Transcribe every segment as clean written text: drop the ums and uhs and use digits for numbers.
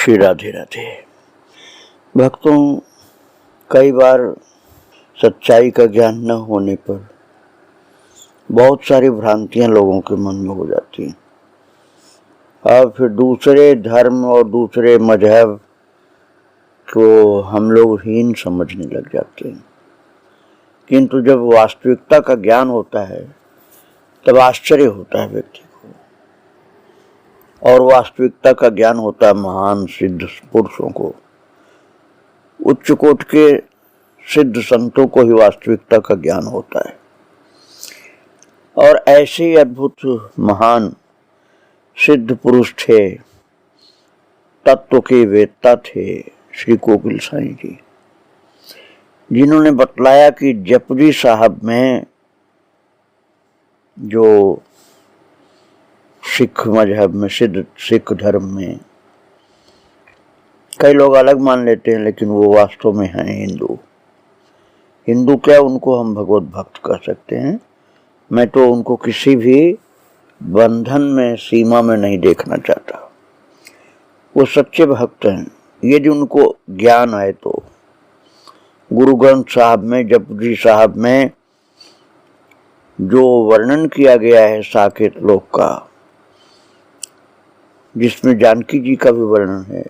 श्री राधे राधे। भक्तों, कई बार सच्चाई का ज्ञान न होने पर बहुत सारी भ्रांतियां लोगों के मन में हो जाती हैं और फिर दूसरे धर्म और दूसरे मजहब को हम लोग हीन समझने लग जाते हैं। किंतु जब वास्तविकता का ज्ञान होता है तब आश्चर्य होता है व्यक्ति को, और वास्तविकता का ज्ञान होता है महान सिद्ध पुरुषों को। उच्च कोटि के सिद्ध संतों को ही वास्तविकता का ज्ञान होता है। और ऐसे ही अद्भुत महान सिद्ध पुरुष थे, तत्व के वेत्ता थे श्री कोकिल साईं जी, जिन्होंने बतलाया कि जपुजी साहब में, जो सिख मजहब में, सिद्ध सिख धर्म में कई लोग अलग मान लेते हैं, लेकिन वो वास्तव में हैं हिंदू। हिंदू क्या, उनको हम भगवत भक्त कह सकते हैं। मैं तो उनको किसी भी बंधन में, सीमा में नहीं देखना चाहता। वो सच्चे भक्त हैं। यदि उनको ज्ञान है तो गुरु ग्रंथ साहब में, जपुजी साहब में जो वर्णन किया गया है साकेत लोक का, जिसमें जानकी जी का भी वर्णन है,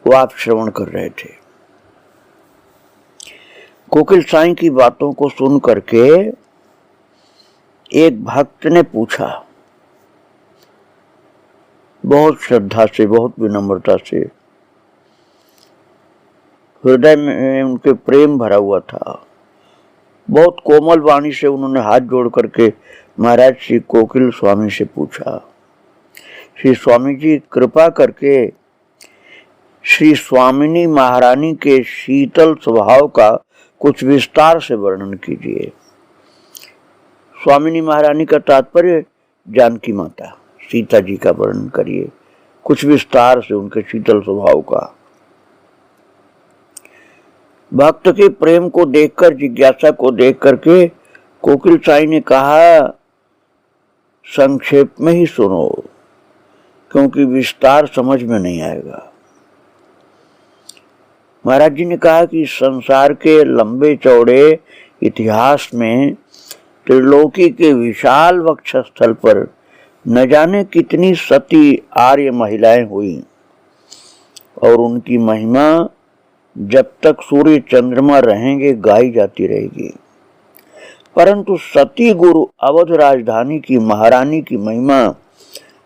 वो आप श्रवण कर रहे थे। कोकिल साईं की बातों को सुन करके एक भक्त ने पूछा, बहुत श्रद्धा से, बहुत विनम्रता से, हृदय में उनके प्रेम भरा हुआ था। बहुत कोमल वाणी से उन्होंने हाथ जोड़ करके महाराज श्री कोकिल स्वामी से पूछा, श्री स्वामी जी कृपा करके श्री स्वामिनी महारानी के शीतल स्वभाव का कुछ विस्तार से वर्णन कीजिए। स्वामिनी महारानी का तात्पर्य जानकी माता सीता जी का वर्णन करिए कुछ विस्तार से, उनके शीतल स्वभाव का। भक्त के प्रेम को देखकर, जिज्ञासा को देख करके कोकिल साईं ने कहा, संक्षेप में ही सुनो, क्योंकि विस्तार समझ में नहीं आएगा। महाराज जी ने कहा कि संसार के लंबे चौड़े इतिहास में त्रिलोकी के विशाल वक्षस्थल पर न जाने कितनी सती आर्य महिलाएं हुई, और उनकी महिमा जब तक सूर्य चंद्रमा रहेंगे गाई जाती रहेगी। परंतु सती गुरु अवध राजधानी की महारानी की महिमा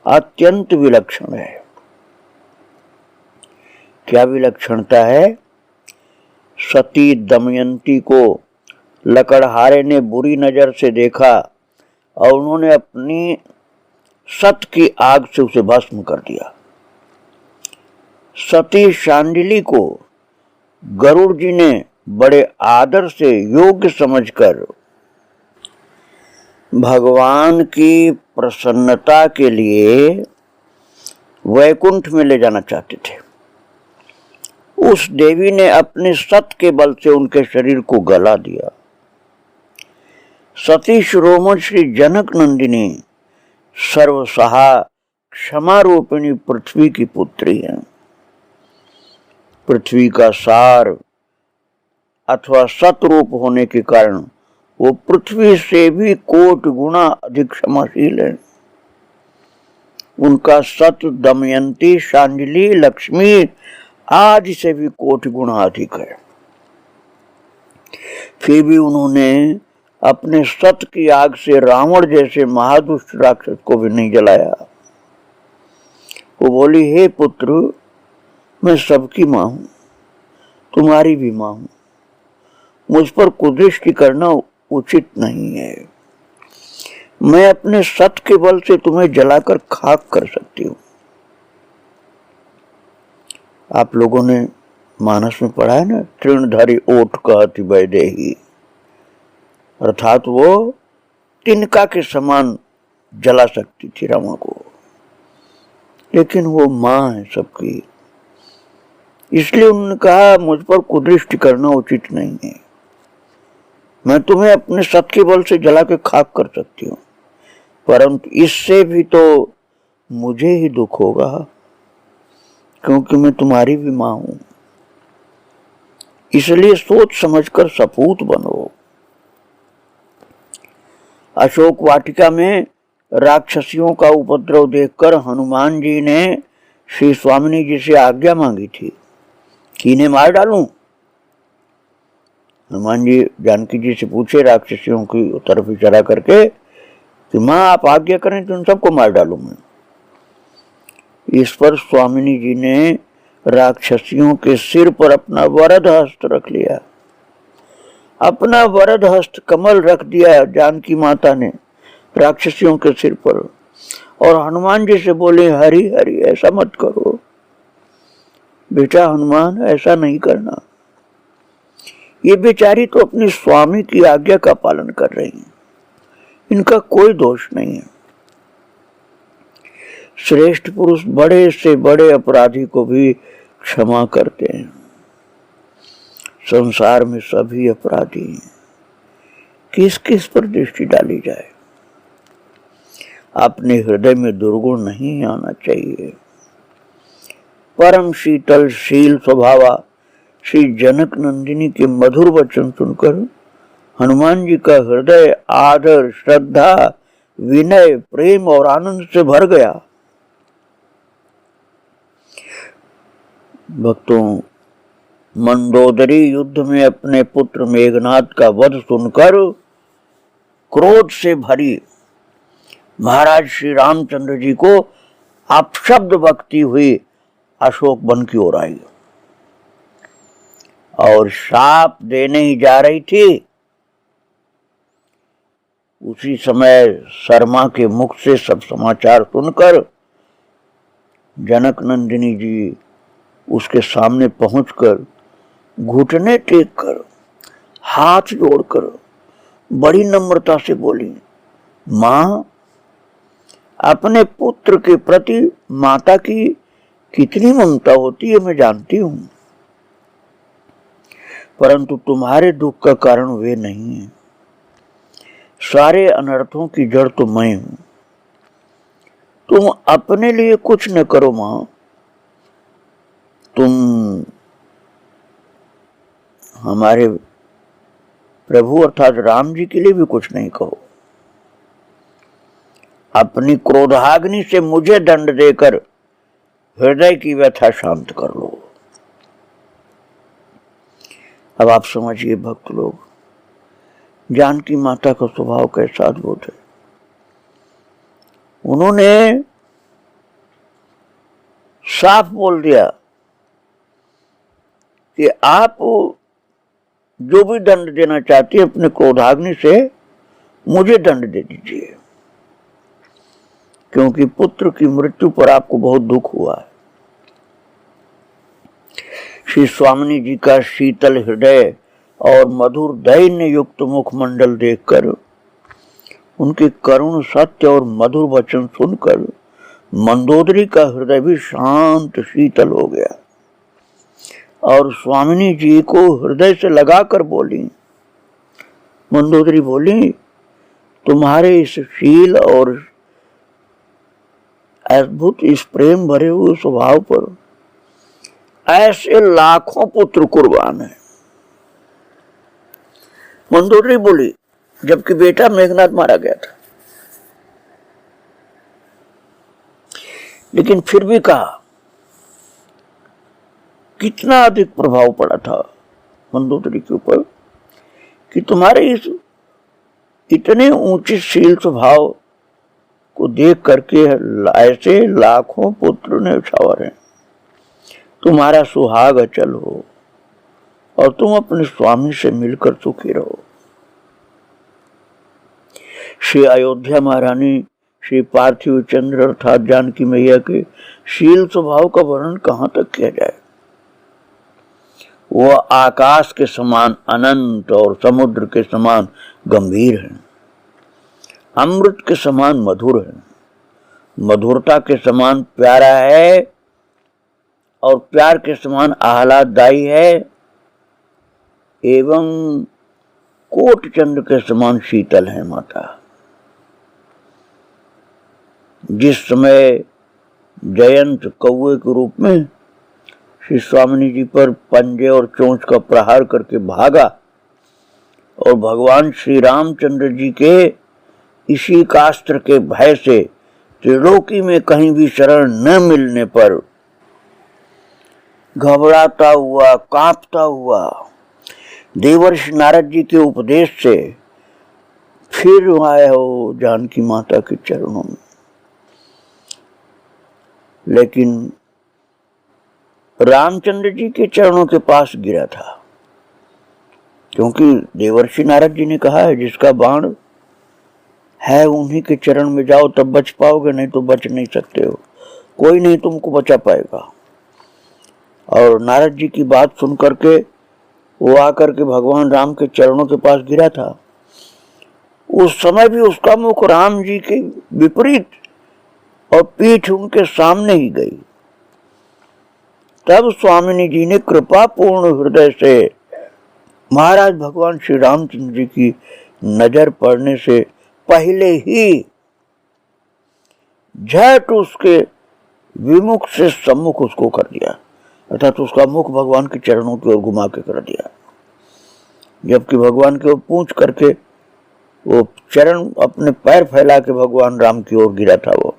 अत्यंत विलक्षण है। क्या विलक्षणता है? सती दमयंती को लकड़हारे ने बुरी नजर से देखा और उन्होंने अपनी सत की आग से उसे भस्म कर दिया। सती शांडिली को गरुड़ जी ने बड़े आदर से, योग्य समझकर भगवान की प्रसन्नता के लिए वैकुंठ में ले जाना चाहते थे। उस देवी ने अपने सत के बल से उनके शरीर को गला दिया। सती शिरोमणि श्री जनक नंदिनी सर्वसहा क्षमा रूपिणी पृथ्वी की पुत्री है। पृथ्वी का सार अथवा सतरूप होने के कारण वो पृथ्वी से भी कोटि गुना अधिक क्षमाशील है। उनका सत दमयंती, शांडिली, लक्ष्मी आदि से भी कोटि गुना अधिक है। फिर भी उन्होंने अपने सत की आग से रावण जैसे महादुष्ट राक्षस को भी नहीं जलाया। वो बोली, हे पुत्र, मैं सबकी मां हूं, तुम्हारी भी मां हूं, मुझ पर कुदृष्टि करना उचित नहीं है। मैं अपने सत के बल से तुम्हें जलाकर खाक कर सकती हूं। आप लोगों ने मानस में पढ़ा है ना, तृणधारी ओठ कहती वैदेही, अर्थात वो तिनका के समान जला सकती थी रमा को, लेकिन वो मां है सबकी। इसलिए उन्होंने कहा, मुझ पर कुदृष्टि करना उचित नहीं है। मैं तुम्हें अपने सत के बल से जला के खाक कर सकती हूँ, परंतु इससे भी तो मुझे ही दुख होगा। क्योंकि मैं तुम्हारी भी मां हूं। इसलिए सोच समझकर सपूत बनो। अशोक वाटिका में राक्षसियों का उपद्रव देखकर हनुमान जी ने श्री स्वामिनी जी से आज्ञा मांगी थी कि इन्हें मार डालूं। हनुमान जी जानकी जी से पूछे राक्षसियों की तरफ इशारा करके कि मां आप आज्ञा करें तो उन सबको मार डालूं मैं। इस पर स्वामिनी जी ने राक्षसियों के सिर पर अपना वरद हस्त रख लिया। अपना वरद हस्त कमल रख दिया जानकी माता ने राक्षसियों के सिर पर, और हनुमान जी से बोले हरि हरि ऐसा मत करो बेटा, हनुमान ऐसा नहीं करना। ये बेचारी तो अपने स्वामी की आज्ञा का पालन कर रही हैं, इनका कोई दोष नहीं है। श्रेष्ठ पुरुष बड़े से बड़े अपराधी को भी क्षमा करते हैं। संसार में सभी अपराधी हैं, किस किस पर दृष्टि डाली जाए। अपने हृदय में दुर्गुण नहीं आना चाहिए। परम शीतल शील स्वभावा श्री जनक नंदिनी के मधुर वचन सुनकर हनुमान जी का हृदय आदर, श्रद्धा, विनय, प्रेम और आनंद से भर गया। भक्तों, मंदोदरी युद्ध में अपने पुत्र मेघनाद का वध सुनकर क्रोध से भरी महाराज श्री रामचंद्र जी को अपशब्द बकती हुई अशोक वन की ओर आई और शाप देने ही जा रही थी। उसी समय शर्मा के मुख से सब समाचार सुनकर जनक नंदिनी जी उसके सामने पहुंचकर घुटने टेक कर हाथ जोड़कर बड़ी नम्रता से बोली, मां, अपने पुत्र के प्रति माता की कितनी ममता होती है मैं जानती हूं, परंतु तुम्हारे दुख का कारण वे नहीं है। सारे अनर्थों की जड़ तो मैं हूं। तुम अपने लिए कुछ न करो मां, तुम हमारे प्रभु अर्थात राम जी के लिए भी कुछ नहीं कहो। अपनी क्रोधाग्नि से मुझे दंड देकर हृदय की व्यथा शांत कर लो। अब आप समझिए भक्त लोग, जानकी माता का स्वभाव कैसा अद्भुत है। उन्होंने साफ बोल दिया कि आप जो भी दंड देना चाहती है अपने क्रोधाग्नि से मुझे दंड दे दीजिए, क्योंकि पुत्र की मृत्यु पर आपको बहुत दुख हुआ है। श्री स्वामिनी जी का शीतल हृदय और मधुर दैन्य युक्त मुखमंडल देखकर, उनके करुण सत्य और मधुर वचन सुनकर मंदोदरी का हृदय भी शांत शीतल हो गया और स्वामिनी जी को हृदय से लगाकर बोली। मंदोदरी बोली, तुम्हारे इस शील और अद्भुत इस प्रेम भरे हुए स्वभाव पर ऐसे लाखों पुत्र कुर्बान है। मंदोदरी बोली, जबकि बेटा मेघनाद मारा गया था, लेकिन फिर भी कहा, कितना अधिक प्रभाव पड़ा था मंदोदरी के ऊपर कि तुम्हारे इस इतने ऊंचे शील स्वभाव को देख करके ऐसे लाखों पुत्र ने उछावर हैं। तुम्हारा सुहाग अचल हो और तुम अपने स्वामी से मिलकर सुखी रहो। श्री अयोध्या महारानी श्री पार्थिव चंद्र अर्थात जानकी मैया के शील स्वभाव का वर्णन कहां तक किया जाए। वह आकाश के समान अनंत और समुद्र के समान गंभीर है, अमृत के समान मधुर है, मधुरता के समान प्यारा है और प्यार के समान आह्लाददायी है एवं कोट चंद्र के समान शीतल है माता। जिस समय जयंत कौवे के रूप में श्री स्वामिनी जी पर पंजे और चोंच का प्रहार करके भागा और भगवान श्री रामचंद्र जी के इसी कास्त्र के भय से त्रिलोकी में कहीं भी शरण न मिलने पर घबराता हुआ, कांपता हुआ देवर्षि नारद जी के उपदेश से फिर आया हो जानकी माता के चरणों में। लेकिन रामचंद्र जी के चरणों के पास गिरा था, क्योंकि देवर्षि नारद जी ने कहा है जिसका बाण है उन्हीं के चरण में जाओ तब बच पाओगे, नहीं तो बच नहीं सकते हो, कोई नहीं तुमको बचा पाएगा। और नारद जी की बात सुन करके वो आकर के भगवान राम के चरणों के पास गिरा था। उस समय भी उसका मुख राम जी के विपरीत और पीठ उनके सामने ही गई। तब स्वामिनी जी ने कृपा पूर्ण हृदय से महाराज भगवान श्री रामचंद्र जी की नजर पड़ने से पहले ही झट उसके विमुख से सम्मुख उसको कर दिया, अर्थात उसका मुख भगवान के चरणों की ओर घुमा के कर दिया, जबकि भगवान की ओर पूंछ करके वो चरण अपने पैर फैला के भगवान राम की ओर गिरा था वो।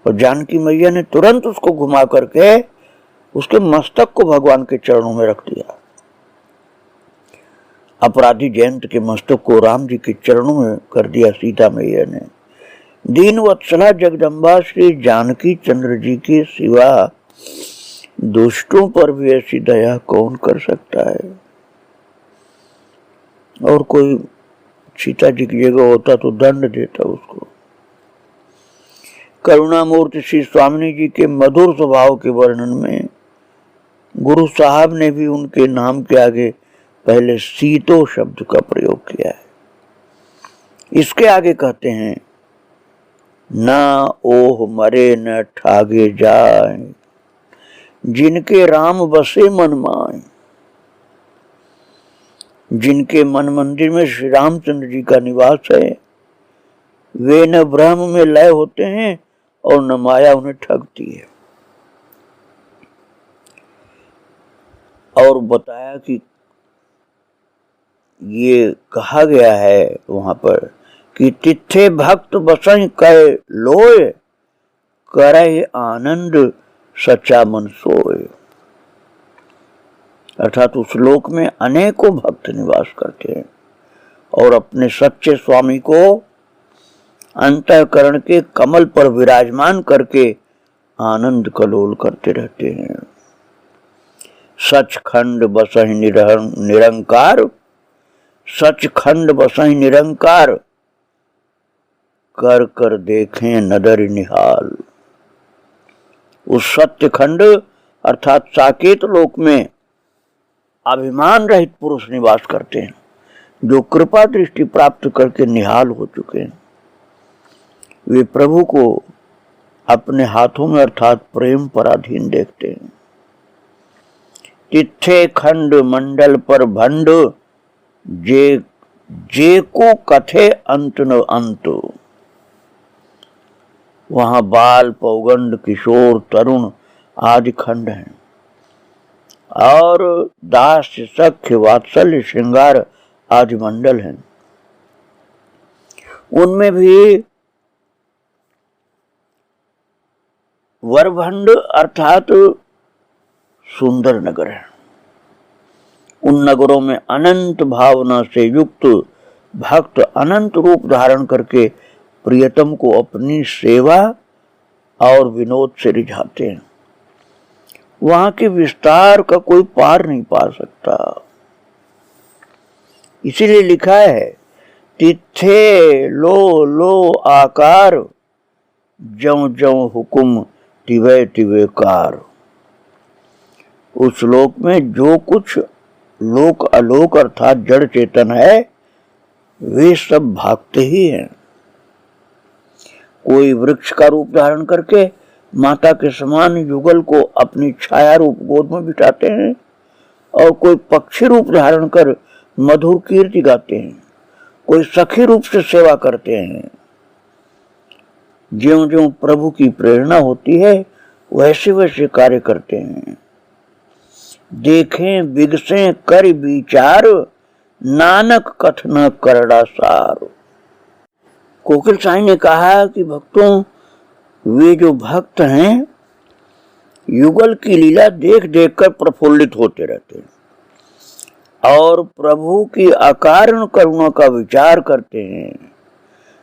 और जानकी मैया ने तुरंत उसको घुमा करके उसके मस्तक को भगवान के चरणों में रख दिया। अपराधी जयंत के मस्तक को राम जी के चरणों में कर दिया सीता मैया ने। दीन वत्सला जगदम्बा श्री जानकी चंद्र जी के सिवा दुष्टों पर भी ऐसी दया कौन कर सकता है। और कोई सीता जी की जगह होता तो दंड देता उसको। करुणामूर्ति श्री स्वामिनी जी के मधुर स्वभाव के वर्णन में गुरु साहब ने भी उनके नाम के आगे पहले सीतो शब्द का प्रयोग किया है। इसके आगे कहते हैं ना ओह मरे न ठागे जाए, जिनके राम बसे मन माए। जिनके मन मंदिर में श्री रामचंद्र जी का निवास है वे न ब्रह्म में लय होते हैं और न माया उन्हें ठगती है। और बताया कि ये कहा गया है वहां पर कि तिथे भक्त बसई कह लोय, करे आनंद सच्चा मन सोए। अर्थात उस लोक में अनेकों भक्त निवास करते हैं और अपने सच्चे स्वामी को अंतःकरण के कमल पर विराजमान करके आनंद कलोल करते रहते हैं। सचखंड बसहि निरंकार, सचखंड बसहि निरंकार, कर कर देखें नदर निहाल। उस सत्यखंड अर्थात साकेत लोक में अभिमान रहित पुरुष निवास करते हैं जो कृपा दृष्टि प्राप्त करके निहाल हो चुके हैं। वे प्रभु को अपने हाथों में अर्थात प्रेम पराधीन देखते हैं। तिथे खंड मंडल पर भंड, जे को कथे अंत न अंत। वहां बाल पौगंड किशोर तरुण आदि खंड हैं और दास्य सख्य वात्सल्य श्रृंगार आदि मंडल हैं। उनमें भी वरभंड अर्थात सुंदर नगर है। उन नगरों में अनंत भावना से युक्त भक्त अनंत रूप धारण करके प्रियतम को अपनी सेवा और विनोद से रिझाते हैं। वहां के विस्तार का कोई पार नहीं पा सकता। इसीलिए लिखा है तिथे लो लो आकार, जौ जौ हुकुम तिवे तिवे कार। उस लोक में जो कुछ लोक अलोक अर्थात जड़ चेतन है वे सब भागते ही हैं। कोई वृक्ष का रूप धारण करके माता के समान युगल को अपनी छाया रूप गोद में बिठाते हैं और कोई पक्षी रूप धारण कर मधुर कीर्ति गाते हैं, कोई सखी रूप से सेवा करते हैं। ज्यों ज्यों प्रभु की प्रेरणा होती है वैसे वैसे कार्य करते हैं। देखें बिगसे कर विचार, नानक कथन करड़ा सार। कोकिल साई ने कहा कि भक्तों, वे जो भक्त हैं युगल की लीला देख देख कर प्रफुल्लित होते रहते हैं और प्रभु की अकारण करुणा का विचार करते हैं।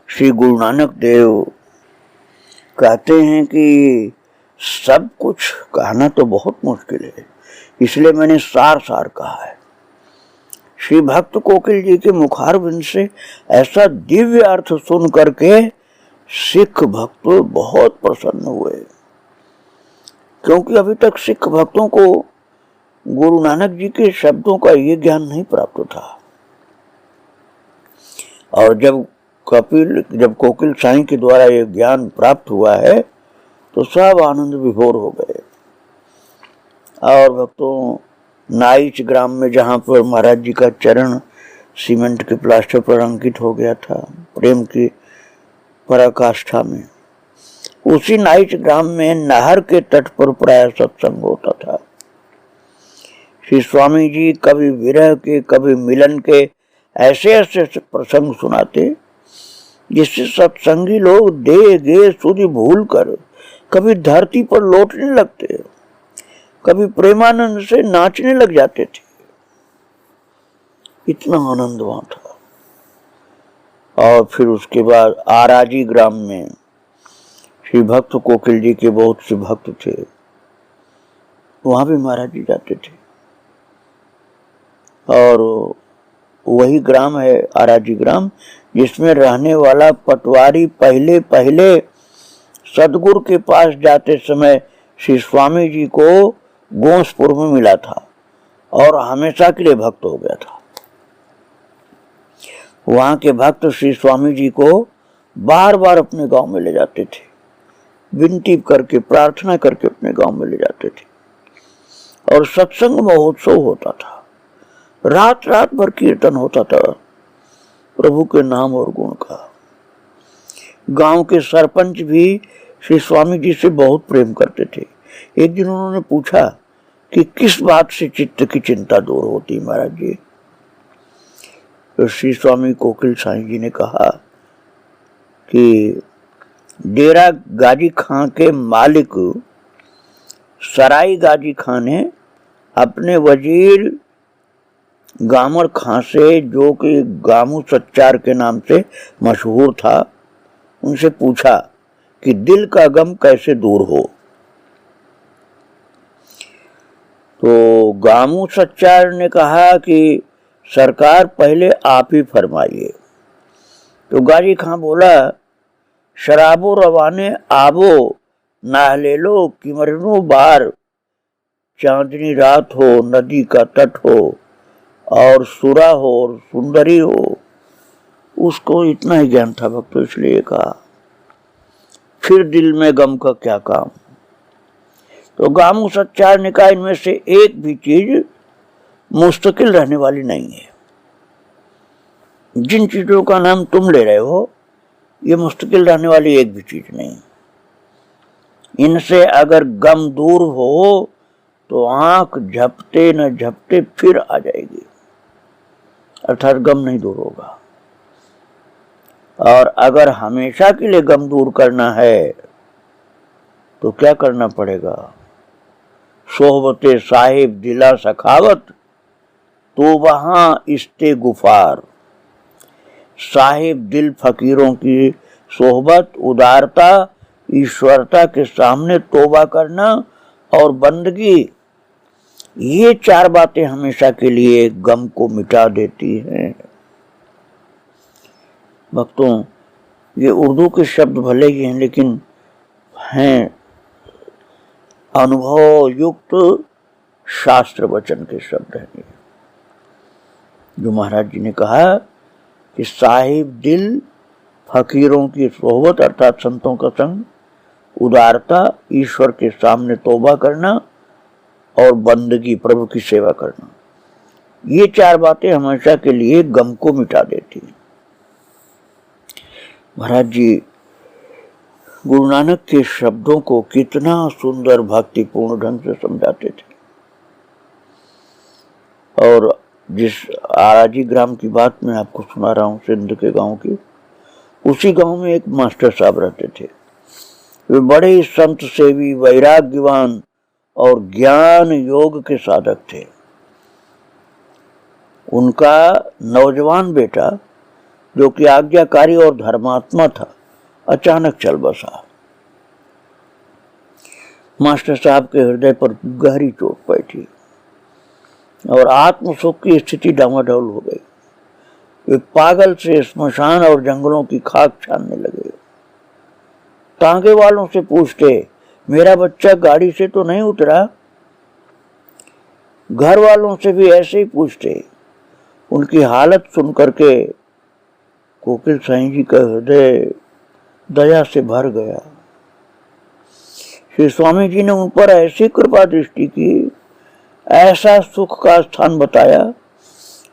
श्री गुरु नानक देव कहते हैं कि सब कुछ कहना तो बहुत मुश्किल है, इसलिए मैंने सार सार कहा है। श्री भक्त कोकिल जी के मुखारबिंद से ऐसा दिव्य अर्थ सुन करके सिख भक्त बहुत प्रसन्न हुए, क्योंकि अभी तक सिख भक्तों को गुरु नानक जी के शब्दों का ये ज्ञान नहीं प्राप्त था। और जब कोकिल साईं के द्वारा ये ज्ञान प्राप्त हुआ है तो सब आनंद विभोर हो गए। और भक्तों, नाइच ग्राम में जहाँ पर महाराज जी का चरण सीमेंट के प्लास्टर पर अंकित हो गया था प्रेम की पराकाष्ठा में, उसी नाइच ग्राम में नहर के तट पर प्राय सत्संग होता था। श्री स्वामी जी कभी विरह के कभी मिलन के ऐसे ऐसे प्रसंग सुनाते जिससे सत्संगी लोग दे गे सुधि भूल कर कभी धरती पर लौटने लगते, कभी प्रेमानंद से नाचने लग जाते थे। इतना आनंद वहां था। और फिर उसके बाद आराजी ग्राम में श्री भक्त कोकिल जी के बहुत से भक्त थे, वहां भी महाराज जी जाते थे। और वही ग्राम है आराजी ग्राम जिसमें रहने वाला पटवारी पहले पहले सदगुरु के पास जाते समय श्री स्वामी जी को गोंसपुर में मिला था और हमेशा के लिए भक्त हो गया था। वहां के भक्त श्री स्वामी जी को बार बार अपने गांव में ले जाते थे, विनती करके प्रार्थना करके अपने गांव में ले जाते थे। और सत्संग महोत्सव होता था, रात रात भर कीर्तन होता था प्रभु के नाम और गुण का। गांव के सरपंच भी श्री स्वामी जी से बहुत प्रेम करते थे। एक दिन उन्होंने पूछा कि किस बात से चित्त की चिंता दूर होती महाराज जी। तो श्री स्वामी कोकिल साईं जी ने कहा कि डेरा गाजी खां के मालिक सराय गाजी खां ने अपने वजीर गामर खां से, जो कि गामू सच्चार के नाम से मशहूर था, उनसे पूछा कि दिल का गम कैसे दूर हो। तो गामू सच्चार ने कहा कि सरकार पहले आप ही फरमाइए। तो गाजी खां बोला, शराबो रवाने आबो नाहले लो किमरनो बार, चांदनी रात हो नदी का तट हो और सुरा हो और सुंदरी हो। उसको इतना ही ज्ञान था भक्तों, इसलिए कहा फिर दिल में गम का क्या काम। तो गामू सच्चार ने कहा इनमें से एक भी चीज मुस्तकिल रहने वाली नहीं है। जिन चीजों का नाम तुम ले रहे हो ये मुस्तकिल रहने वाली एक भी चीज नहीं। इनसे अगर गम दूर हो तो आंख झपटे न झपटे फिर आ जाएगी, अर्थात गम नहीं दूर होगा। और अगर हमेशा के लिए गम दूर करना है तो क्या करना पड़ेगा? सोहबते साहिब दिला सखावत तो वहां इस्ते गुफार। साहिब दिल फकीरों की सोहबत, उदारता, ईश्वरता के सामने तौबा करना और बंदगी, ये चार बातें हमेशा के लिए गम को मिटा देती हैं। भक्तों, ये उर्दू के शब्द भले ही हैं लेकिन हैं अनुभव युक्त शास्त्र वचन के शब्द हैं। जो महाराज जी ने कहा कि साहिब दिल फकीरों की सोहबत अर्थात संतों का संग, उदारता, ईश्वर के सामने तौबा करना और बंदगी प्रभु की सेवा करना, ये चार बातें हमेशा के लिए गम को मिटा देती हैं। महाराज जी गुरु नानक के शब्दों को कितना सुंदर भक्तिपूर्ण ढंग से समझाते थे। और जिस आराजी ग्राम की बात मैं आपको सुना रहा हूँ, सिंध के गांव की, उसी गांव में एक मास्टर साहब रहते थे। वे बड़े ही संत सेवी, वैराग्यवान और ज्ञान योग के साधक थे। उनका नौजवान बेटा, जो कि आज्ञाकारी और धर्मात्मा था, अचानक चल बसा। मास्टर साहब के हृदय पर गहरी चोट बैठी और आत्म सुख की स्थिति डामाडोल हो गई। वे पागल से स्मशान और जंगलों की खाक छानने लगे। तांगे वालों से पूछते, मेरा बच्चा गाड़ी से तो नहीं उतरा? घर वालों से भी ऐसे ही पूछते। उनकी हालत सुन करके कोकिल साईं जी का हृदय दया से भर गया। श्री स्वामी जी ने उन पर ऐसी कृपा दृष्टि की, ऐसा सुख का स्थान बताया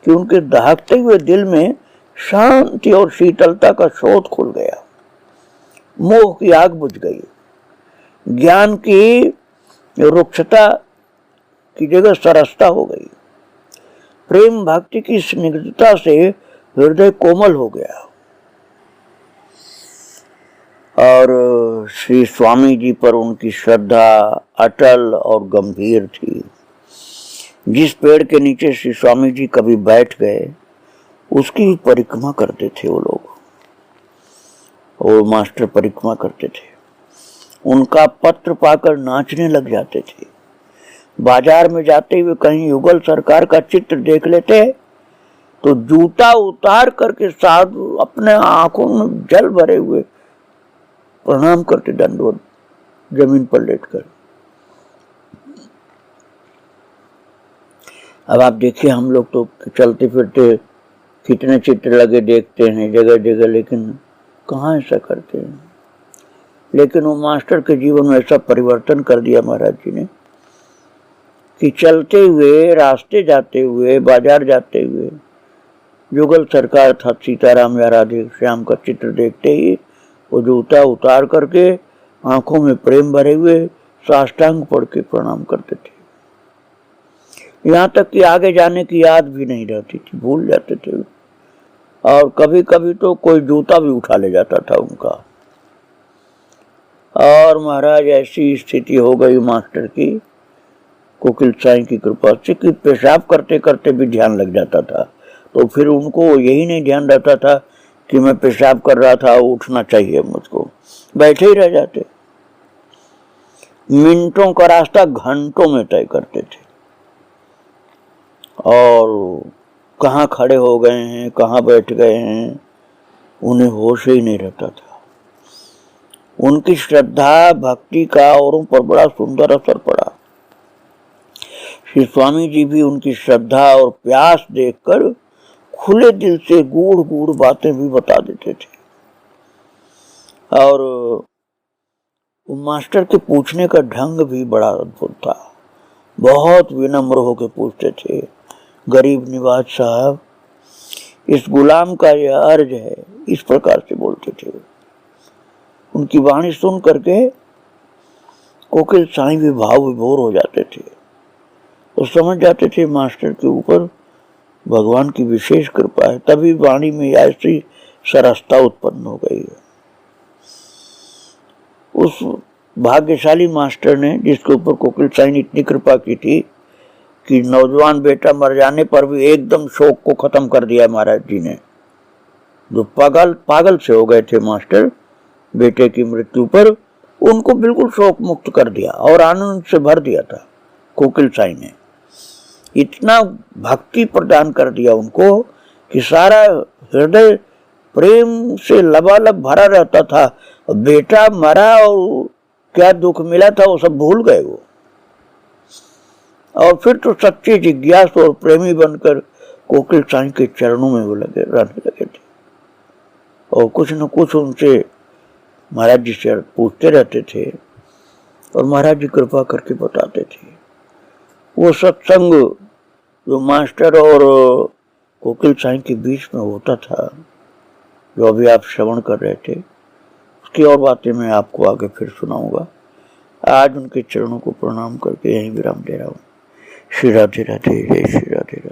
कि उनके दहकते हुए दिल में शांति और शीतलता का स्रोत खुल गया। मोह की आग बुझ गई। ज्ञान की रुक्षता की जगह सरसता हो गई। प्रेम भक्ति की स्निग्धता से हृदय कोमल हो गया। और श्री स्वामी जी पर उनकी श्रद्धा अटल और गंभीर थी। जिस पेड़ के नीचे श्री स्वामी जी कभी बैठ गए, उसकी परिक्रमा करते थे वो लोग। वो मास्टर परिक्रमा करते थे। उनका पत्र पाकर नाचने लग जाते थे। बाजार में जाते हुए कहीं युगल सरकार का चित्र देख लेते तो जूता उतार करके साधु अपने आंखों में जल भरे हुए प्रणाम करते, दंडवत जमीन पर लेटकर। अब आप देखिए, हम लोग तो चलते फिरते कितने चित्र लगे देखते हैं जगह जगह, लेकिन कहाँ ऐसा करते हैं। लेकिन वो मास्टर के जीवन में ऐसा परिवर्तन कर दिया महाराज जी ने कि चलते हुए, रास्ते जाते हुए, बाजार जाते हुए युगल सरकार था सीताराम या राधे श्याम का चित्र देखते ही वो जूता उतार करके आंखों में प्रेम भरे हुए साष्टांग पड़ के प्रणाम करते थे। यहाँ तक कि आगे जाने की याद भी नहीं रहती थी, भूल जाते थे। और कभी कभी तो कोई जूता भी उठा ले जाता था उनका। और महाराज ऐसी स्थिति हो गई मास्टर की, कोकिल साईं की कृपा से, कि पेशाब करते करते भी ध्यान लग जाता था। तो फिर उनको यही नहीं ध्यान रहता था कि मैं पेशाब कर रहा था, उठना चाहिए मुझको, बैठे ही रह जाते। मिनटों का रास्ता घंटों में तय करते थे और कहाँ खड़े हो गए हैं, कहाँ बैठ गए हैं, उन्हें होश ही नहीं रहता था। उनकी श्रद्धा भक्ति का औरों पर बड़ा सुंदर असर पड़ा। श्री स्वामी जी भी उनकी श्रद्धा और प्यास देखकर खुले दिल से गूढ़ गूढ़ बातें भी बता देते थे। और मास्टर के पूछने का ढंग भी बड़ा अद्भुत था। बहुत विनम्र होकर पूछते थे, गरीब निवाज साहब, इस गुलाम का यह अर्ज है, इस प्रकार से बोलते थे। उनकी वाणी सुन करके कोकिल साईं भी भाव विभोर हो जाते थे और समझ जाते थे मास्टर के ऊपर भगवान की विशेष कृपा है। तभी वाणी में ऐसी सरसता उत्पन्न हो गई है। उस भाग्यशाली मास्टर ने, जिसके ऊपर कोकिल साईं ने इतनी कृपा की थी कि नौजवान बेटा मर जाने पर भी एकदम शोक को खत्म कर दिया महाराज जी ने। जो पागल से हो गए थे मास्टर बेटे की मृत्यु पर, उनको बिल्कुल शोक मुक्त कर दिया और आनंद से भर दिया था। कोकिल साईं ने इतना भक्ति प्रदान कर दिया उनको कि सारा हृदय प्रेम से लबालब भरा रहता था। बेटा मरा और क्या दुख मिला था वो सब भूल गए वो। और फिर तो सच्चे जिज्ञासु और प्रेमी बनकर कोकिल साईं के चरणों में वो रहने लगे थे और कुछ न कुछ उनसे महाराज जी से पूछते रहते थे और महाराज जी कृपा करके बताते थे। वो सत्संग जो मास्टर और कोकिल साईं के बीच में होता था, जो अभी आप श्रवण कर रहे थे, उसकी और बातें मैं आपको आगे फिर सुनाऊंगा। आज उनके चरणों को प्रणाम करके यहीं विराम दे रहा हूँ। श्री राधे राधे, जय श्री राधे राधे।